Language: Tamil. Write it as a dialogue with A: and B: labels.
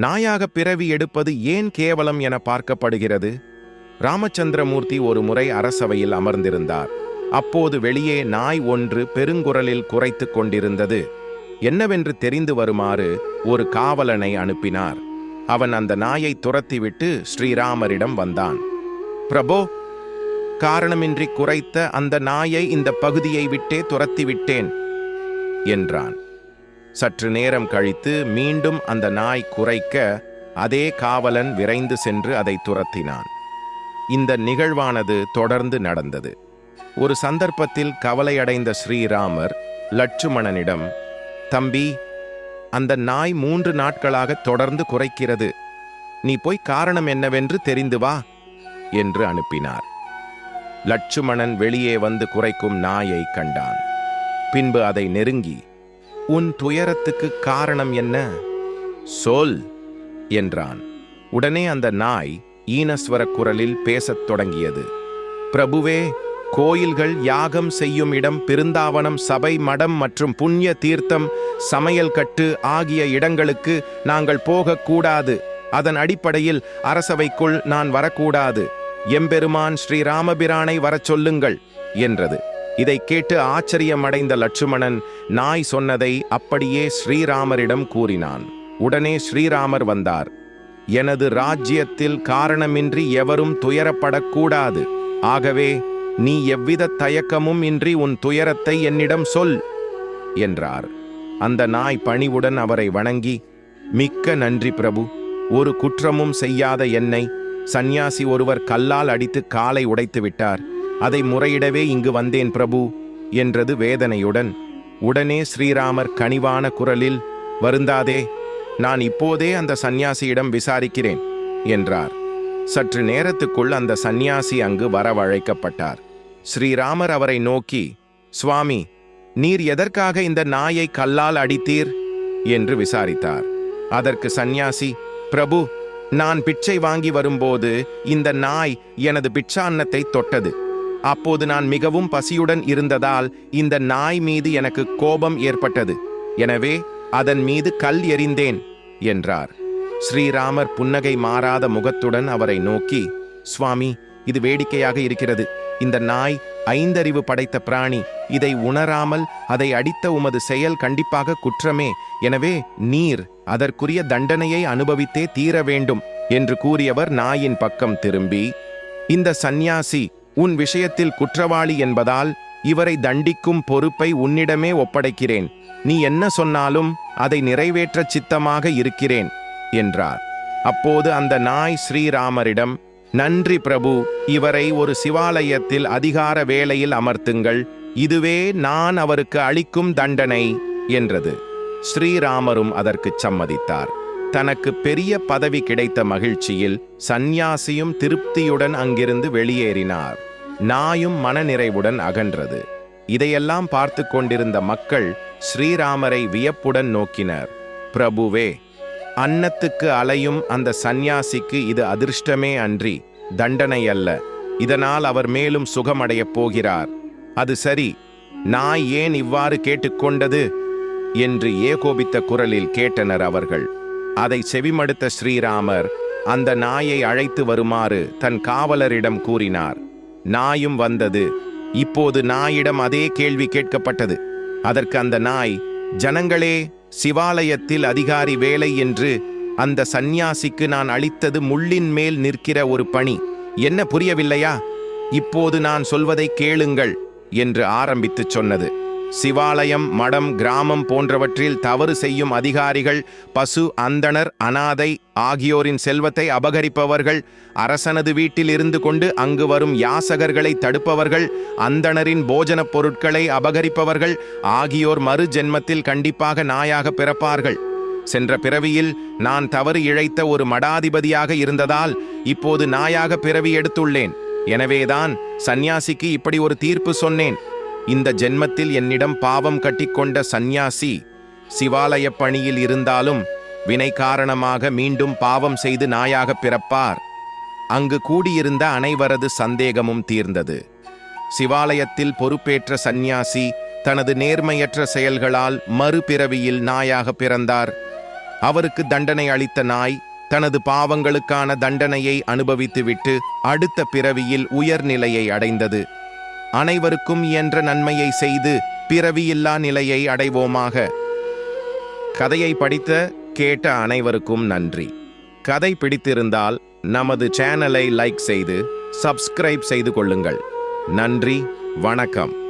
A: நாயாக பிறவி எடுப்பது ஏன் கேவலம் என பார்க்கப்படுகிறது? ராமச்சந்திரமூர்த்தி ஒரு முறை அரசவையில் அமர்ந்திருந்தார். அப்போது வெளியே நாய் ஒன்று பெருங்குரலில் குரைத்து கொண்டிருந்தது. என்னவென்று தெரிந்து வருமாறு ஒரு காவலனை அனுப்பினார். அவன் அந்த நாயை துரத்திவிட்டு ஸ்ரீராமரிடம் வந்தான். பிரபோ, காரணமின்றி குரைத்த அந்த நாயை இந்த பகுதியை விட்டே துரத்திவிட்டேன் என்றான். சற்று நேரம் கழித்து மீண்டும் அந்த நாய் குரைக்க அதே காவலன் விரைந்து சென்று அதை துரத்தினான். இந்த நிகழ்வானது தொடர்ந்து நடந்தது. ஒரு சந்தர்ப்பத்தில் கவலையடைந்த ஸ்ரீராமர் லட்சுமணனிடம், தம்பி, அந்த நாய் 3 நாட்களாக தொடர்ந்து குரைக்கிறது. நீ போய் காரணம் என்னவென்று தெரிந்து வா என்று அனுப்பினார். லட்சுமணன் வெளியே வந்து குரைக்கும் நாயை கண்டான். பின்பு அதை நெருங்கி, உன் துயரத்துக்கு காரணம் என்ன? சொல் என்றான். உடனே அந்த நாய் ஈனஸ்வர குரலில் பேசத் தொடங்கியது. பிரபுவே, கோயில்கள், யாகம் செய்யும் இடம், பிருந்தாவனம், சபை, மடம் மற்றும் புண்ணிய தீர்த்தம், சமையல் கட்டு ஆகிய இடங்களுக்கு நாங்கள் போகக்கூடாது. அதன் அடிப்படையில் அரசவைக்குள் நான் வரக்கூடாது. எம்பெருமான் ஸ்ரீராமபிரானை வரச் சொல்லுங்கள் என்றது. இதை கேட்டு ஆச்சரியமடைந்த லட்சுமணன் நாய் சொன்னதை அப்படியே ஸ்ரீராமரிடம் கூறினான். உடனே ஸ்ரீராமர் வந்தார். எனது ராஜ்யத்தில் காரணமின்றி எவரும் துயரப்படக்கூடாது. ஆகவே நீ எவ்வித தயக்கமும் இன்றி உன் துயரத்தை என்னிடம் சொல் என்றார். அந்த நாய் பணிவுடன் அவரை வணங்கி, மிக்க நன்றி பிரபு. ஒரு குற்றமும் செய்யாத என்னை சந்நியாசி ஒருவர் கல்லால் அடித்து காலை உடைத்து விட்டார். அதை முறையிடவே இங்கு வந்தேன் பிரபு என்றது வேதனையுடன். உடனே ஸ்ரீராமர் கனிவான குரலில், வருந்தாதே, நான் இப்போதே அந்த சந்நியாசியிடம் விசாரிக்கிறேன் என்றார். சற்று நேரத்துக்குள் அந்த சந்நியாசி அங்கு வரவழைக்கப்பட்டார். ஸ்ரீராமர் அவரை நோக்கி, சுவாமி, நீர் எதற்காக இந்த நாயை கல்லால் அடித்தீர் என்று விசாரித்தார். அதற்கு சந்நியாசி, பிரபு, நான் பிச்சை வாங்கி வரும்போது இந்த நாய் எனது பிட்சான்னத்தை தொட்டது. அப்போது நான் மிகவும் பசியுடன் இருந்ததால் இந்த நாய் மீது எனக்கு கோபம் ஏற்பட்டது. எனவே அதன் மீது கல் எறிந்தேன் என்றார். ஸ்ரீராமர் புன்னகை மாறாத முகத்துடன் அவரை நோக்கி, சுவாமி, இது வேடிக்கையாக இருக்கிறது. இந்த நாய் 5 அறிவு படைத்த பிராணி. இதை உணராமல் அதை அடித்த உமது செயல் கண்டிப்பாக குற்றமே. எனவே நீர் அதற்குரிய தண்டனையை அனுபவித்தே தீர வேண்டும் என்று கூறியவர் நாயின் பக்கம் திரும்பி, இந்த சந்நியாசி உன் விஷயத்தில் குற்றவாளி என்பதால் இவரை தண்டிக்கும் பொறுப்பை உன்னிடமே ஒப்படைக்கிறேன். நீ என்ன சொன்னாலும் அதை நிறைவேற்ற சித்தமாக இருக்கிறேன் என்றார். அப்போது அந்த நாய் ஸ்ரீராமரிடம், நன்றி பிரபு, இவரை ஒரு சிவாலயத்தில் அதிகார வேளையில் அமர்த்துங்கள். இதுவே நான் அவருக்கு அளிக்கும் தண்டனை என்றது. ஸ்ரீராமரும் அதற்கு சம்மதித்தார். தனக்கு பெரிய பதவி கிடைத்த மகிழ்ச்சியில் சந்நியாசியும் திருப்தியுடன் அங்கிருந்து வெளியேறினார். நாயும் மனநிறைவுடன் அகன்றது. இதையெல்லாம் பார்த்து கொண்டிருந்த மக்கள் ஸ்ரீராமரை வியப்புடன் நோக்கினர். பிரபுவே, அன்னத்துக்கு அலையும் அந்த சந்நியாசிக்கு இது அதிர்ஷ்டமே அன்றி தண்டனை அல்ல. இதனால் அவர் மேலும் சுகமடையப் போகிறார். அது சரி, நாய் ஏன் இவ்வாறு கேட்டுக்கொண்டது என்று ஏகோபித்த குரலில் கேட்டனர் அவர்கள். அதை செவிமடுத்த ஸ்ரீராமர் அந்த நாயை அழைத்து வருமாறு தன் காவலரிடம் கூறினார். நாயும் வந்தது. இப்போது நாயிடம் அதே கேள்வி கேட்கப்பட்டது. அதற்கு அந்த நாய், ஜனங்களே, சிவாலயத்தில் அதிகாரி வேலை என்று அந்த சந்நியாசிக்கு நான் அளித்தது முள்ளின் மேல் நிற்கிற ஒரு பணி. என்ன புரியவில்லையா? இப்போது நான் சொல்வதை கேளுங்கள் என்று ஆரம்பித்துச் சொன்னது. சிவாலயம், மடம், கிராமம் போன்றவற்றில் தவறு செய்யும் அதிகாரிகள், பசு, அந்தணர், அனாதை ஆகியோரின் செல்வத்தை அபகரிப்பவர்கள், அரசனது வீட்டில் இருந்து கொண்டு அங்கு வரும் யாசகர்களை தடுப்பவர்கள், அந்தணரின் போஜனப் பொருட்களை அபகரிப்பவர்கள் ஆகியோர் மறு ஜென்மத்தில் கண்டிப்பாக நாயாக பிறப்பார்கள். சென்ற பிறவியில் நான் தவறு இழைத்த ஒரு மடாதிபதியாக இருந்ததால் இப்போது நாயாக பிறவி எடுத்துள்ளேன். எனவேதான் சந்நியாசிக்கு இப்படி ஒரு தீர்ப்பு சொன்னேன். இந்த ஜென்மத்தில் என்னிடம் பாவம் கட்டிக்கொண்ட சந்நியாசி சிவாலய பணியில் இருந்தாலும் வினை காரணமாக மீண்டும் பாவம் செய்து நாயாக பிறப்பார். அங்கு கூடியிருந்த அனைவரது சந்தேகமும் தீர்ந்தது. சிவாலயத்தில் பொறுப்பேற்ற சந்நியாசி தனது நேர்மையற்ற செயல்களால் மறுபிறவியில் நாயாக பிறந்தார். அவருக்கு தண்டனை அளித்த நாய் தனது பாவங்களுக்கான தண்டனையை அனுபவித்துவிட்டு அடுத்த பிறவியில் உயர்நிலையை அடைந்தது. அனைவருக்கும் இயன்ற நன்மையை செய்து பிறவியில்லா நிலையை அடைவோமாக. கதையை படித்த கேட்ட அனைவருக்கும் நன்றி. கதை பிடித்திருந்தால் நமது சேனலை லைக் செய்து சப்ஸ்கிரைப் செய்து கொள்ளுங்கள். நன்றி, வணக்கம்.